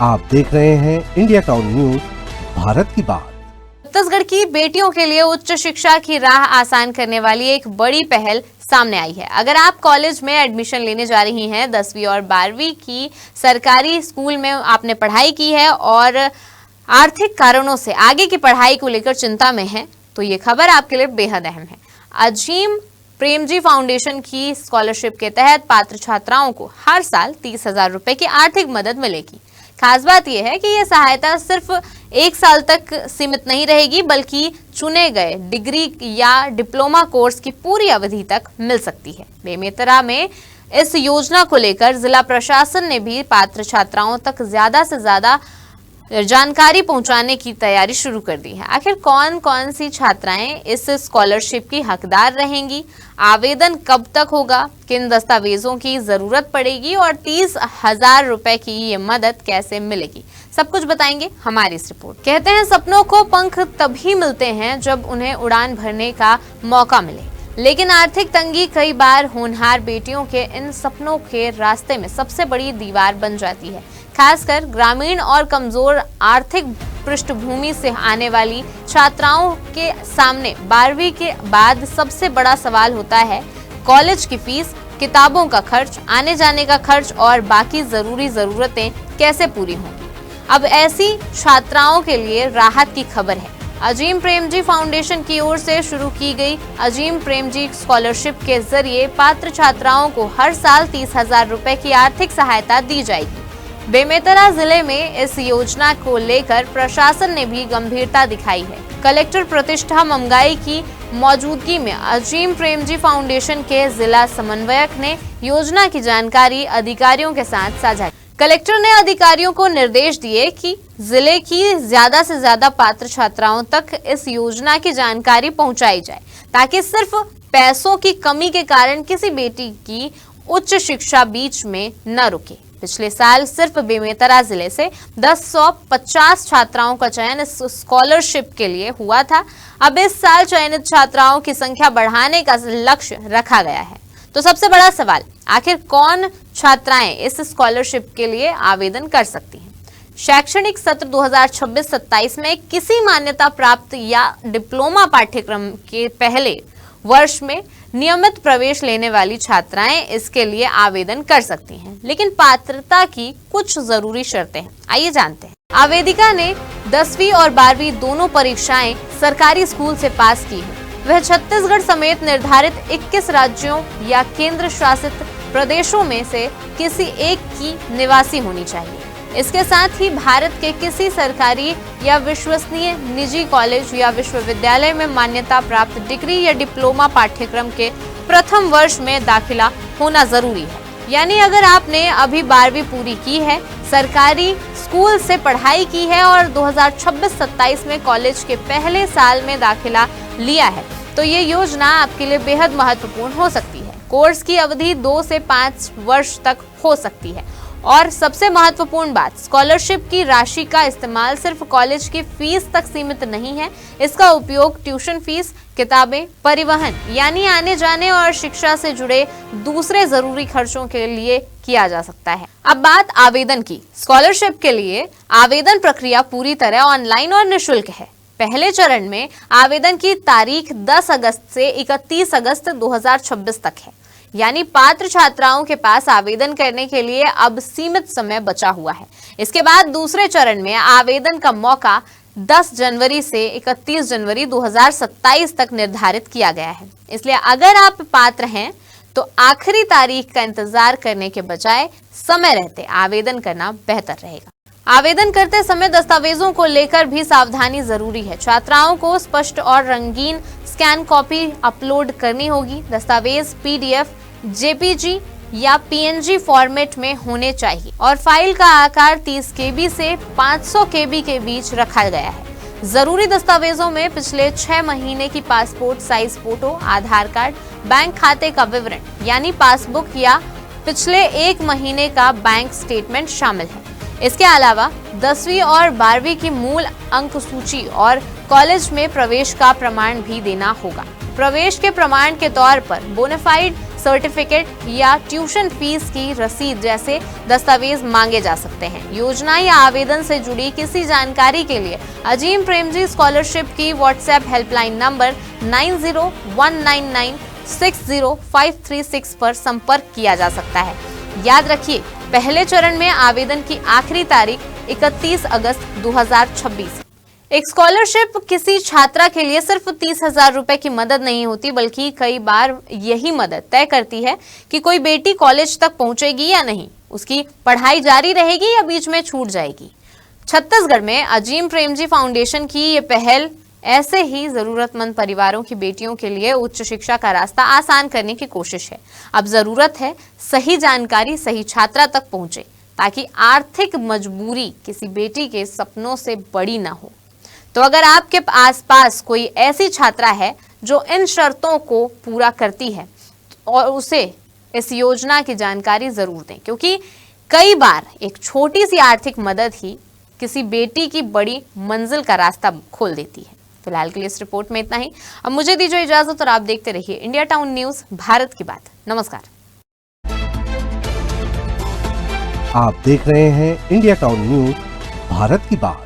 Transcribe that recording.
आप देख रहे हैं इंडिया टाउन न्यूज, भारत की बात। छत्तीसगढ़ की बेटियों के लिए उच्च शिक्षा की राह आसान करने वाली एक बड़ी पहल सामने आई है। अगर आप कॉलेज में एडमिशन लेने जा रही हैं, 10वीं और 12वीं की सरकारी स्कूल में आपने पढ़ाई की है और आर्थिक कारणों से आगे की पढ़ाई को लेकर चिंता में है, तो ये खबर आपके लिए बेहद अहम है। अजीम प्रेमजी फाउंडेशन की स्कॉलरशिप के तहत पात्र छात्राओं को हर साल 30,000 रुपए की आर्थिक मदद मिलेगी। खास बात यह है कि यह सहायता सिर्फ 1 साल तक सीमित नहीं रहेगी, बल्कि चुने गए डिग्री या डिप्लोमा कोर्स की पूरी अवधि तक मिल सकती है। बेमेतरा में इस योजना को लेकर जिला प्रशासन ने भी पात्र छात्राओं तक ज्यादा से ज्यादा जानकारी पहुंचाने की तैयारी शुरू कर दी है। आखिर कौन कौन सी छात्राएं इस स्कॉलरशिप की हकदार रहेंगी, आवेदन कब तक होगा, किन दस्तावेजों की जरूरत पड़ेगी और 30,000 रुपए की ये मदद कैसे मिलेगी, सब कुछ बताएंगे हमारी इस रिपोर्ट। कहते हैं सपनों को पंख तभी मिलते हैं जब उन्हें उड़ान भरने का मौका मिले, लेकिन आर्थिक तंगी कई बार होनहार बेटियों के इन सपनों के रास्ते में सबसे बड़ी दीवार बन जाती है। खासकर ग्रामीण और कमजोर आर्थिक पृष्ठभूमि से आने वाली छात्राओं के सामने 12वीं के बाद सबसे बड़ा सवाल होता है कॉलेज की फीस, किताबों का खर्च, आने जाने का खर्च और बाकी जरूरी जरूरतें कैसे पूरी होंगी। अब ऐसी छात्राओं के लिए राहत की खबर है। अजीम प्रेमजी फाउंडेशन की ओर से शुरू की गई अजीम प्रेमजी स्कॉलरशिप के जरिए पात्र छात्राओं को हर साल 30,000 रुपए की आर्थिक सहायता दी जाएगी। बेमेतरा जिले में इस योजना को लेकर प्रशासन ने भी गंभीरता दिखाई है। कलेक्टर प्रतिष्ठा ममगाई की मौजूदगी में अजीम प्रेमजी फाउंडेशन के जिला समन्वयक ने योजना की जानकारी अधिकारियों के साथ साझा की। कलेक्टर ने अधिकारियों को निर्देश दिए कि जिले की ज्यादा से ज्यादा पात्र छात्राओं तक इस योजना की जानकारी पहुंचाई जाए, ताकि सिर्फ पैसों की कमी के कारण किसी बेटी की उच्च शिक्षा बीच में न रुके। पिछले साल सिर्फ बेमेतरा जिले से 1050 छात्राओं का चयन इस स्कॉलरशिप के लिए हुआ था। अब इस साल चयनित छात्राओं की संख्या बढ़ाने का लक्ष्य रखा गया है। तो सबसे बड़ा सवाल, आखिर कौन छात्राएं इस स्कॉलरशिप के लिए आवेदन कर सकती हैं? शैक्षणिक सत्र 2026-27 में किसी मान्यता प्राप्त या डिप्लोमा पाठ्यक्रम के पहले वर्ष में नियमित प्रवेश लेने वाली छात्राएं इसके लिए आवेदन कर सकती हैं, लेकिन पात्रता की कुछ जरूरी शर्तें हैं। आइए जानते हैं। आवेदिका ने 10वीं और 12वीं दोनों परीक्षाएं सरकारी स्कूल से पास की है। वह छत्तीसगढ़ समेत निर्धारित 21 राज्यों या केंद्र शासित प्रदेशों में से किसी एक की निवासी होनी चाहिए। इसके साथ ही भारत के किसी सरकारी या विश्वसनीय निजी कॉलेज या विश्वविद्यालय में मान्यता प्राप्त डिग्री या डिप्लोमा पाठ्यक्रम के प्रथम वर्ष में दाखिला होना जरूरी है। यानी अगर आपने अभी 12वीं पूरी की है, सरकारी स्कूल से पढ़ाई की है और 2026-27 में कॉलेज के पहले साल में दाखिला लिया है, तो ये योजना आपके लिए बेहद महत्वपूर्ण हो सकती है। कोर्स की अवधि 2 से 5 वर्ष तक हो सकती है। और सबसे महत्वपूर्ण बात, स्कॉलरशिप की राशि का इस्तेमाल सिर्फ कॉलेज की फीस तक सीमित नहीं है। इसका उपयोग ट्यूशन फीस, किताबें, परिवहन यानी आने जाने और शिक्षा से जुड़े दूसरे जरूरी खर्चों के लिए किया जा सकता है। अब बात आवेदन की। स्कॉलरशिप के लिए आवेदन प्रक्रिया पूरी तरह ऑनलाइन और निःशुल्क है। पहले चरण में आवेदन की तारीख 10 अगस्त से 31 अगस्त 2026 तक है, यानी पात्र छात्राओं के पास आवेदन करने के लिए अब सीमित समय बचा हुआ है। इसके बाद दूसरे चरण में आवेदन का मौका 10 जनवरी से 31 जनवरी 2027 तक निर्धारित किया गया है। इसलिए अगर आप पात्र हैं तो आखिरी तारीख का इंतजार करने के बजाय समय रहते आवेदन करना बेहतर रहेगा। आवेदन करते समय दस्तावेजों को लेकर भी सावधानी जरूरी है। छात्राओं को स्पष्ट और रंगीन स्कैन कॉपी अपलोड करनी होगी। दस्तावेज PDF, JPG या PNG फॉर्मेट में होने चाहिए और फाइल का आकार 30 KB से 500 KB के बीच रखा गया है। जरूरी दस्तावेजों में पिछले 6 महीने की पासपोर्ट साइज फोटो, आधार कार्ड, बैंक खाते का विवरण यानी पासबुक या पिछले 1 महीने का बैंक स्टेटमेंट शामिल है। इसके अलावा 10वीं और 12वीं की मूल अंक सूची और कॉलेज में प्रवेश का प्रमाण भी देना होगा। प्रवेश के प्रमाण के तौर पर बोनाफाइड सर्टिफिकेट या ट्यूशन फीस की रसीद जैसे दस्तावेज मांगे जा सकते हैं। योजना या आवेदन से जुड़ी किसी जानकारी के लिए अजीम प्रेमजी स्कॉलरशिप की व्हाट्सएप हेल्पलाइन नंबर 9019960536 पर संपर्क किया जा सकता है। याद रखिए, पहले चरण में आवेदन की आखिरी तारीख 31 अगस्त 2026। एक स्कॉलरशिप किसी छात्रा के लिए सिर्फ 30,000 रुपए की मदद नहीं होती, बल्कि कई बार यही मदद तय करती है कि कोई बेटी कॉलेज तक पहुंचेगी या नहीं, उसकी पढ़ाई जारी रहेगी या बीच में छूट जाएगी। छत्तीसगढ़ में अजीम प्रेमजी फाउंडेशन की ये पहल ऐसे ही जरूरतमंद परिवारों की बेटियों के लिए उच्च शिक्षा का रास्ता आसान करने की कोशिश है। अब जरूरत है सही जानकारी सही छात्रा तक पहुंचे, ताकि आर्थिक मजबूरी किसी बेटी के सपनों से बड़ी ना हो। तो अगर आपके आसपास कोई ऐसी छात्रा है जो इन शर्तों को पूरा करती है, और उसे इस योजना की जानकारी जरूर दें, क्योंकि कई बार एक छोटी सी आर्थिक मदद ही किसी बेटी की बड़ी मंजिल का रास्ता खोल देती है। फिलहाल के लिए इस रिपोर्ट में इतना ही। अब मुझे दीजिए इजाजत और आप देखते रहिए इंडिया टाउन न्यूज, भारत की बात। नमस्कार। आप देख रहे हैं इंडिया टाउन न्यूज, भारत की बात।